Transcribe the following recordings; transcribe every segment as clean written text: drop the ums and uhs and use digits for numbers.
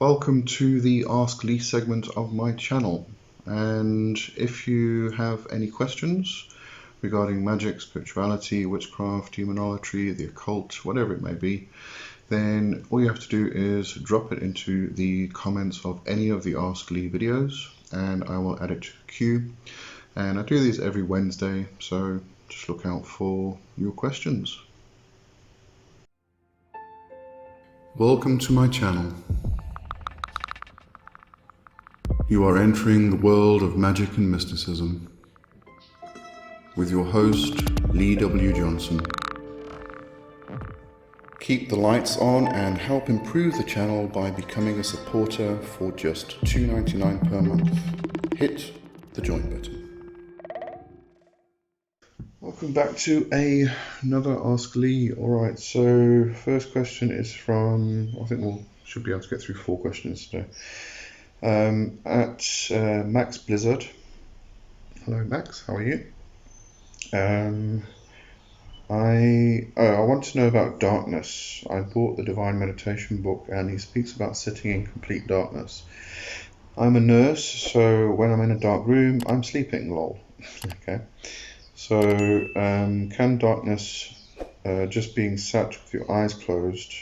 Welcome to the Ask Lee segment of my channel, and if you have any questions regarding magic, spirituality, witchcraft, demonology, the occult, whatever it may be, then all you have to do is drop it into the comments of any of the Ask Lee videos and I will add it to the queue. And I do these every Wednesday, so just look out for your questions. Welcome to my channel. You are entering the world of magic and mysticism with your host, Lee W. Johnson. Keep the lights on and help improve the channel by becoming a supporter for just $2.99 per month. Hit the join button. Welcome back to another Ask Lee. Alright, so first question is from, I think we should be able to get through 4 questions today. At Max Blizzard. Hello Max, how are you? I want to know about darkness. I bought the Divine Meditation book and he speaks about sitting in complete darkness. I'm a nurse, so when I'm in a dark room, I'm sleeping, lol. Okay. So, can darkness just being sat with your eyes closed...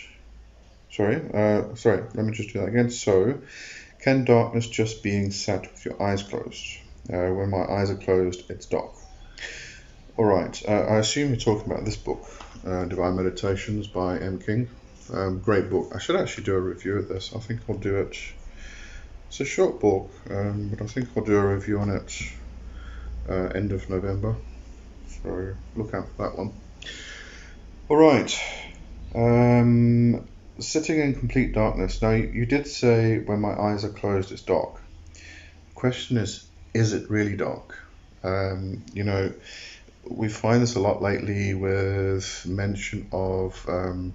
Sorry, let me just do that again. So, can darkness just being sat with your eyes closed? When my eyes are closed, it's dark. Alright, I assume you're talking about this book, Divine Meditations by M. King. Great book. I should actually do a review of this. I think I'll do it. It's a short book, but I think I'll do a review on it end of November. So look out for that one. Alright. Sitting in complete darkness. Now, you did say when my eyes are closed, it's dark. The question is it really dark? We find this a lot lately with mention of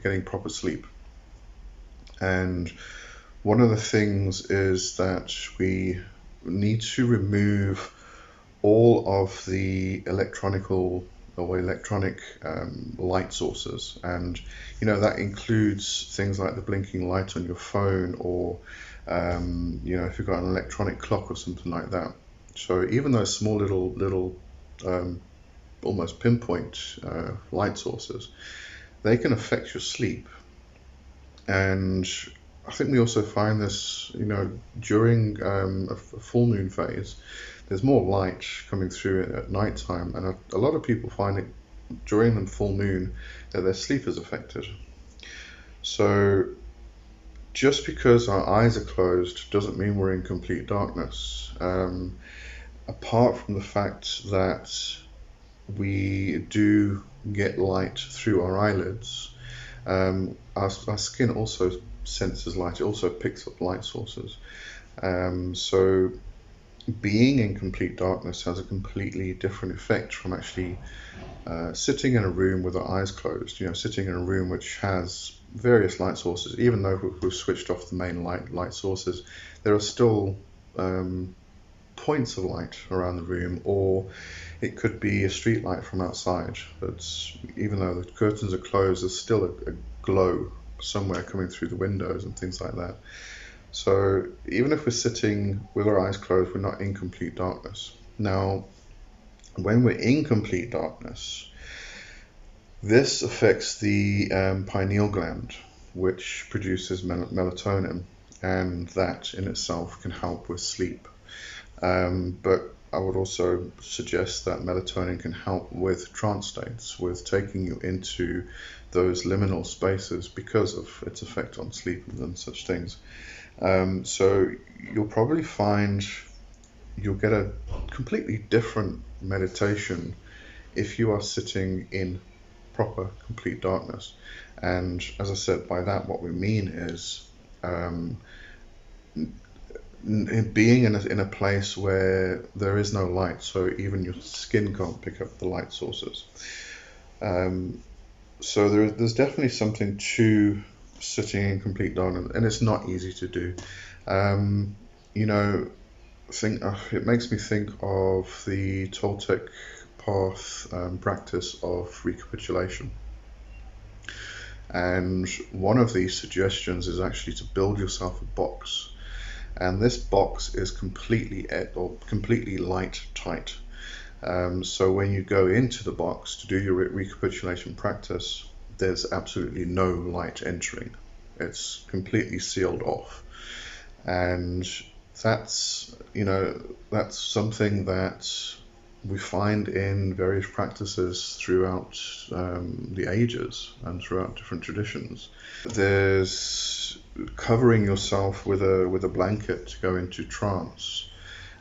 getting proper sleep. And one of the things is that we need to remove all of the electronic light sources, and that includes things like the blinking light on your phone, or if you've got an electronic clock or something like that. So even those small little almost pinpoint light sources, they can affect your sleep. And I think we also find this during a full moon phase. There's more light coming through at night time, and a lot of people find it during the full moon that their sleep is affected. So just because our eyes are closed doesn't mean we're in complete darkness. Apart from the fact that we do get light through our eyelids, our skin also senses light. It also picks up light sources. So being in complete darkness has a completely different effect from actually sitting in a room with our eyes closed. Sitting in a room which has various light sources. Even though we've switched off the main light sources, there are still points of light around the room, or it could be a street light from outside. But even though the curtains are closed, there's still a glow somewhere coming through the windows and things like that. So even if we're sitting with our eyes closed, we're not in complete darkness. Now, when we're in complete darkness, this affects the pineal gland, which produces melatonin, and that in itself can help with sleep. But I would also suggest that melatonin can help with trance states, with taking you into those liminal spaces because of its effect on sleep and such things. So you'll probably find you'll get a completely different meditation if you are sitting in proper complete darkness. And as I said, by that what we mean is being in a place where there is no light, so even your skin can't pick up the light sources. So there's definitely something to sitting in complete darkness, and it's not easy to do. It makes me think of the Toltec path practice of recapitulation. And one of these suggestions is actually to build yourself a box. And this box is completely light tight. So when you go into the box to do your recapitulation practice, there's absolutely no light entering. It's completely sealed off. And that's, that's something that we find in various practices throughout the ages and throughout different traditions. There's covering yourself with a blanket to go into trance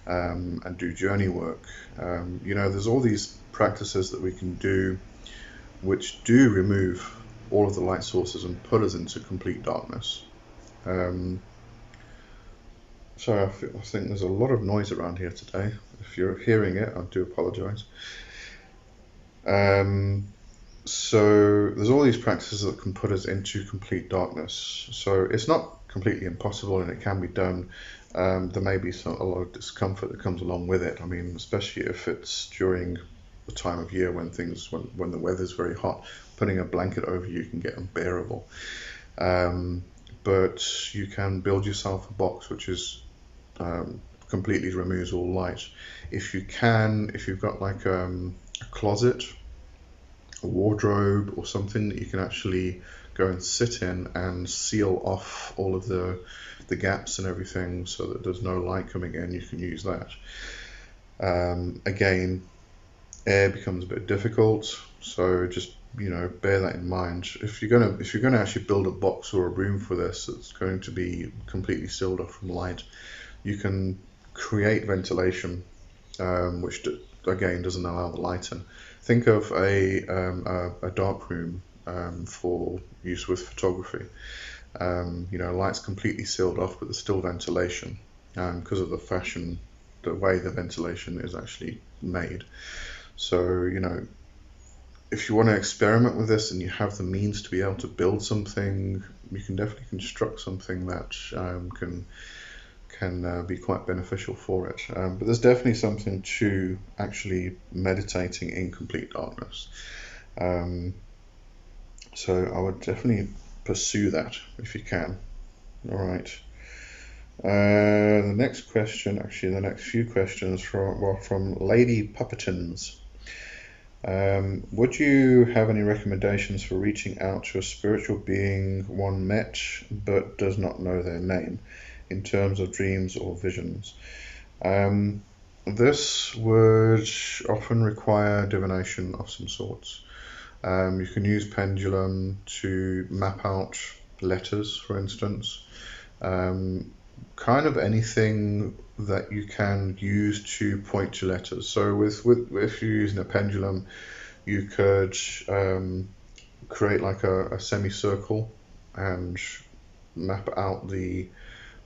and do journey work. There's all these practices that we can do which do remove all of the light sources and put us into complete darkness. Sorry, I think there's a lot of noise around here today. If you're hearing it, I do apologize. So there's all these practices that can put us into complete darkness. So it's not completely impossible, and it can be done. There may be a lot of discomfort that comes along with it. I mean, especially if it's during the time of year when the weather's very hot, putting a blanket over you can get unbearable. But you can build yourself a box which is completely removes all light. If you've got like a closet, a wardrobe, or something that you can actually go and sit in and seal off all of the gaps and everything so that there's no light coming in, you can use that. Again, air becomes a bit difficult, so just bear that in mind. If you're gonna actually build a box or a room for this that's going to be completely sealed off from light, you can create ventilation, which again doesn't allow the light in. Think of a dark room for use with photography. Light's completely sealed off, but there's still ventilation because of the way the ventilation is actually made. So, if you want to experiment with this and you have the means to be able to build something, you can definitely construct something that can be quite beneficial for it. But there's definitely something to actually meditating in complete darkness. So I would definitely pursue that if you can. All right. The next few questions from Lady Puppetons. Would you have any recommendations for reaching out to a spiritual being one met but does not know their name in terms of dreams or visions? This would often require divination of some sorts. You can use pendulum to map out letters, for instance. Kind of anything that you can use to point to letters. So if you're using a pendulum, you could create like a semicircle and map out the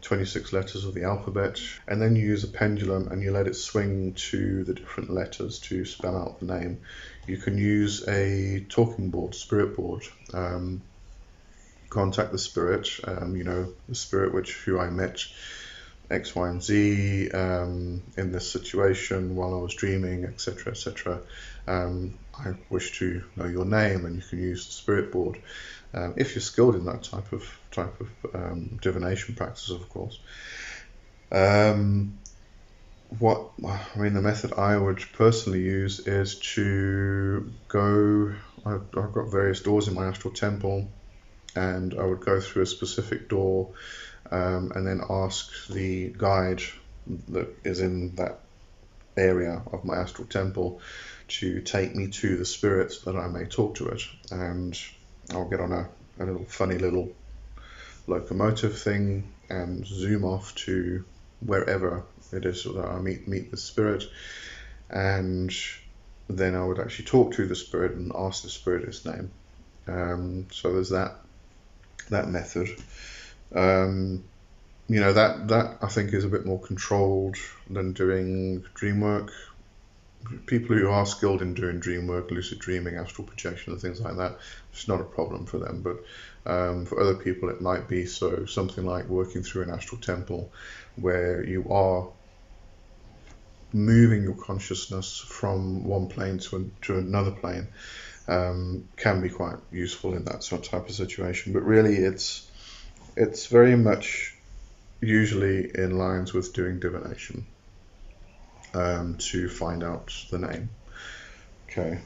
26 letters of the alphabet, and then you use a pendulum and you let it swing to the different letters to spell out the name. You can use a talking board, spirit board. Contact the spirit, the spirit who I met X, Y, and Z in this situation while I was dreaming, etc., etc. I wish to know your name, and you can use the spirit board if you're skilled in that type of divination practice, of course. The method I would personally use is to go. I've got various doors in my astral temple, and I would go through a specific door and then ask the guide that is in that area of my astral temple to take me to the spirit that I may talk to it, and I'll get on a funny little locomotive thing and zoom off to wherever it is that I meet the spirit, and then I would actually talk to the spirit and ask the spirit its name. So there's that method. That I think is a bit more controlled than doing dream work. People who are skilled in doing dream work, lucid dreaming, astral projection and things like that, it's not a problem for them, but for other people it might be. So something like working through an astral temple where you are moving your consciousness from one plane to another plane. can be quite useful in that sort of type of situation. But really, it's very much usually in lines with doing divination to find out the name. Okay,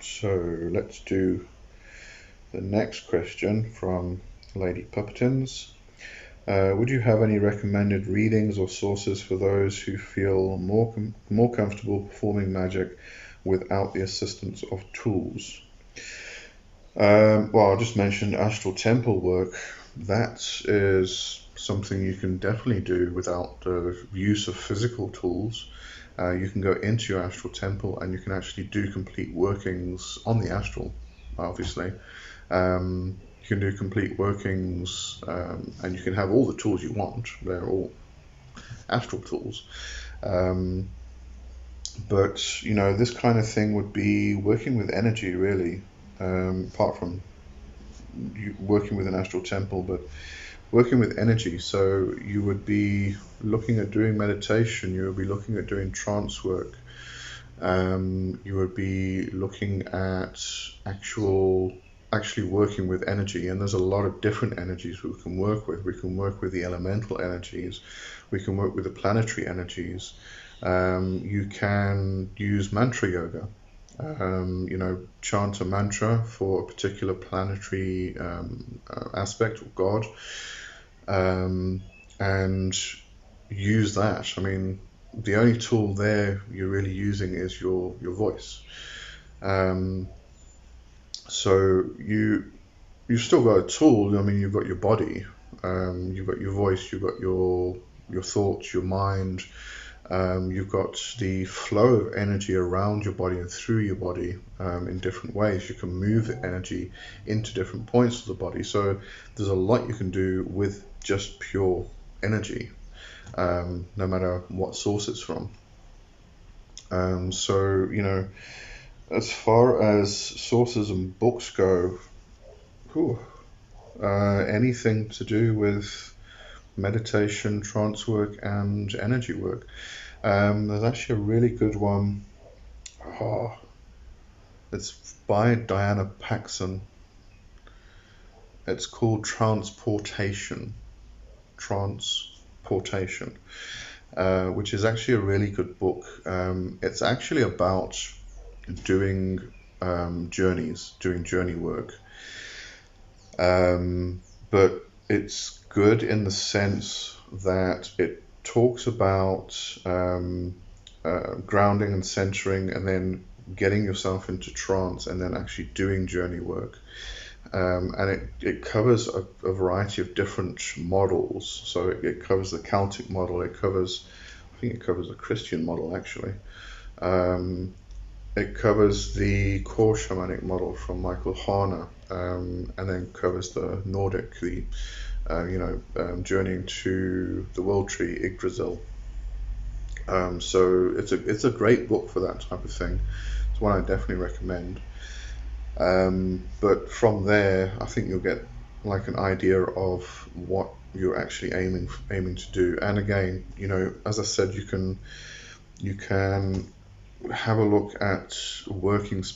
so let's do the next question from Lady Puppetins. Would you have any recommended readings or sources for those who feel more comfortable performing magic without the assistance of tools? Well, I just mentioned astral temple work. That is something you can definitely do without the use of physical tools. You can go into your astral temple and you can actually do complete workings on the astral, obviously. You can do complete workings, and you can have all the tools you want. They're all astral tools. But this kind of thing would be working with energy, really. Apart from working with an astral temple, but working with energy. So you would be looking at doing meditation. You would be looking at doing trance work. You would be looking at actually working with energy, and there's a lot of different energies we can work with. We can work with the elemental energies, we can work with the planetary energies. You can use mantra yoga, chant a mantra for a particular planetary aspect or god, and use that. I mean, the only tool there you're really using is your voice. So you've still got a tool. I mean, you've got your body, you've got your voice, you've got your thoughts, your mind, you've got the flow of energy around your body and through your body in different ways. You can move the energy into different points of the body. So there's a lot you can do with just pure energy, no matter what source it's from. So as far as sources and books go, anything to do with meditation, trance work, and energy work. There's actually a really good one. It's by Diana Paxson. It's called Transportation, which is actually a really good book. It's actually about doing journey work, but it's good in the sense that it talks about grounding and centering, and then getting yourself into trance, and then actually doing journey work. And it covers a variety of different models. So it covers the Celtic model, I think it covers the Christian model, actually. It covers the core shamanic model from Michael Harner, and then covers the Nordic, journeying to the world tree, Yggdrasil. So it's a great book for that type of thing. It's one I definitely recommend. But from there, I think you'll get like an idea of what you're actually aiming to do. And again, as I said, you can have a look at working with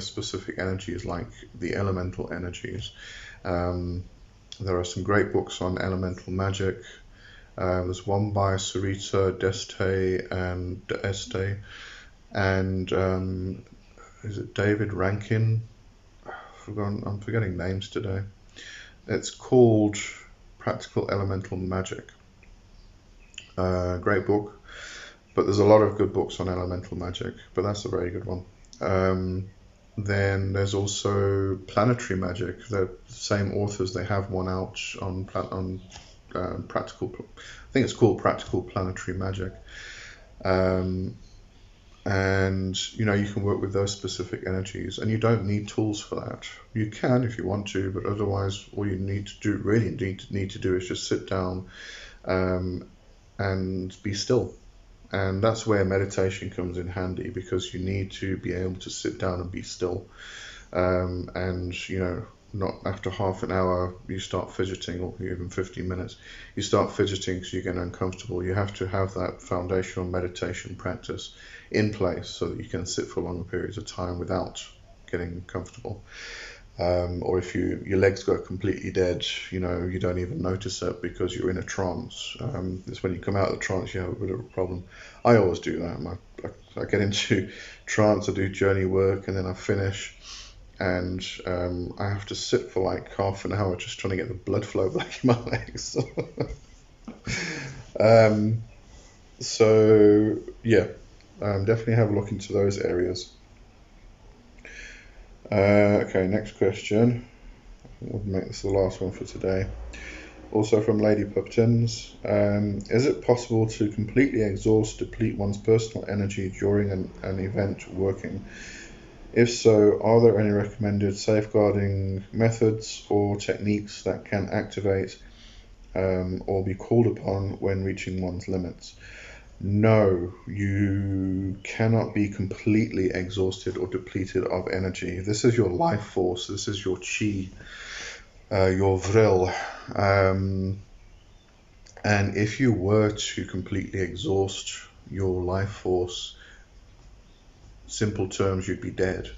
specific energies, like the elemental energies. There are some great books on elemental magic. There's one by Sarita D'Este and is it David Rankin? I'm forgetting names today. It's called Practical Elemental Magic. Great book. But there's a lot of good books on elemental magic, but that's a very good one. Then there's also planetary magic. The same authors, they have one out on practical. I think it's called Practical Planetary Magic. And you can work with those specific energies, and you don't need tools for that. You can if you want to, but otherwise, all you need to do is just sit down and be still. And that's where meditation comes in handy, because you need to be able to sit down and be still, and not after half an hour you start fidgeting, or even 15 minutes you start fidgeting because you get uncomfortable. You have to have that foundational meditation practice in place so that you can sit for longer periods of time without getting comfortable. Or if your legs go completely dead, you don't even notice it because you're in a trance. It's when you come out of the trance you have a bit of a problem. I always do that. I get into trance, I do journey work, and then I finish, and I have to sit for like half an hour just trying to get the blood flow back in my legs. So yeah, definitely have a look into those areas. Okay, next question. We'll make this the last one for today. Also from Lady Puptins. Is it possible to completely deplete one's personal energy during an event working? If so, are there any recommended safeguarding methods or techniques that can activate or be called upon when reaching one's limits? No, you cannot be completely exhausted or depleted of energy. This is your life force. This is your chi, your vril. And if you were to completely exhaust your life force, simple terms, you'd be dead.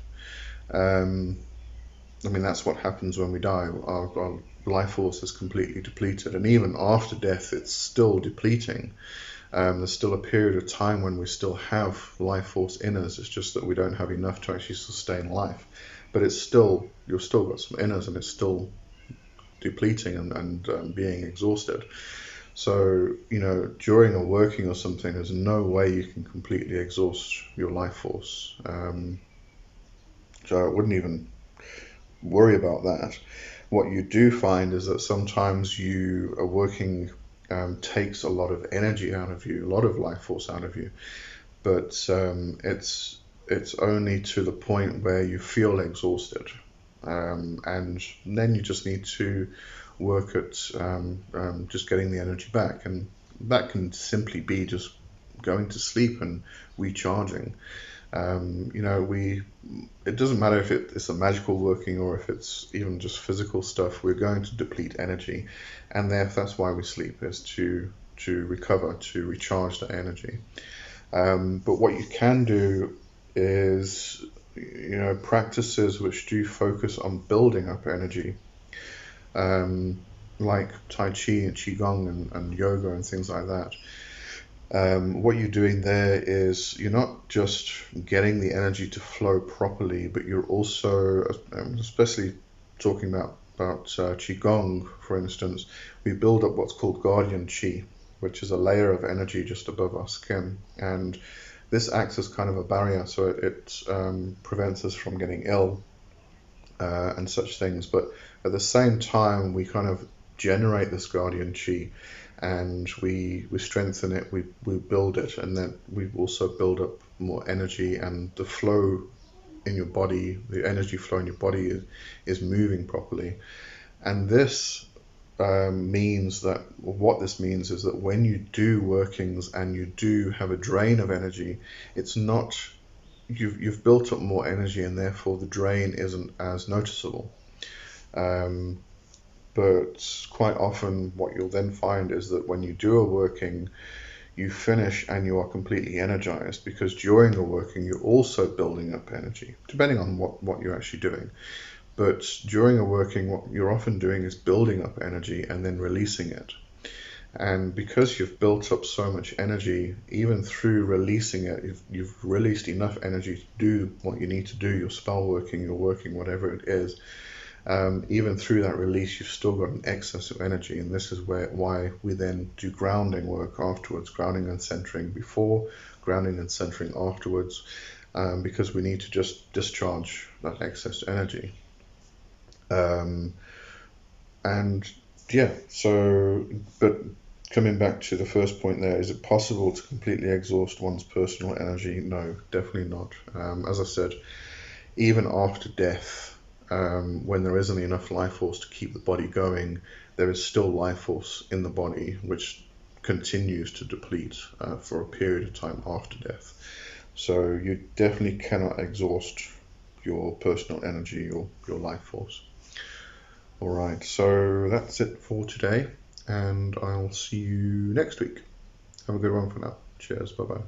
That's what happens when we die. Our life force is completely depleted, and even after death, it's still depleting. There's still a period of time when we still have life force in us. It's just that we don't have enough to actually sustain life. But you've still got some in us, and it's still depleting and being exhausted. So, during a working or something, there's no way you can completely exhaust your life force. So I wouldn't even worry about that. What you do find is that sometimes you are working takes a lot of energy out of you, a lot of life force out of you, but it's only to the point where you feel exhausted, and then you just need to work at just getting the energy back, and that can simply be just going to sleep and recharging. It doesn't matter if it's a magical working or if it's even just physical stuff. We're going to deplete energy, and that's why we sleep, is to recover, to recharge that energy. But what you can do is practices which do focus on building up energy, like Tai Chi and Qigong and yoga and things like that. What you're doing there is you're not just getting the energy to flow properly, but you're also, especially talking about Qigong, for instance, we build up what's called guardian Qi, which is a layer of energy just above our skin. And this acts as kind of a barrier, so it prevents us from getting ill and such things. But at the same time, we kind of generate this guardian Qi, and we strengthen it, we build it, and then we also build up more energy, and the flow in your body, the energy flow in your body is moving properly. And this means that what this means is that when you do workings and you do have a drain of energy, it's not you've built up more energy, and therefore the drain isn't as noticeable. But quite often what you'll then find is that when you do a working, you finish and you are completely energized, because during the working you're also building up energy, depending on what you're actually doing. But during a working, what you're often doing is building up energy and then releasing it. And because you've built up so much energy, even through releasing it, you've released enough energy to do what you need to do, your spell working, your working, whatever it is. Even through that release, you've still got an excess of energy, and this is why we then do grounding work afterwards, grounding and centering before, grounding and centering afterwards, because we need to just discharge that excess energy. And yeah, but coming back to the first point there, is it possible to completely exhaust one's personal energy? No, definitely not. As I said, even after death, when there isn't enough life force to keep the body going, there is still life force in the body which continues to deplete for a period of time after death. So you definitely cannot exhaust your personal energy or your life force. All right, so that's it for today, and I'll see you next week. Have a good one for now. Cheers. Bye bye.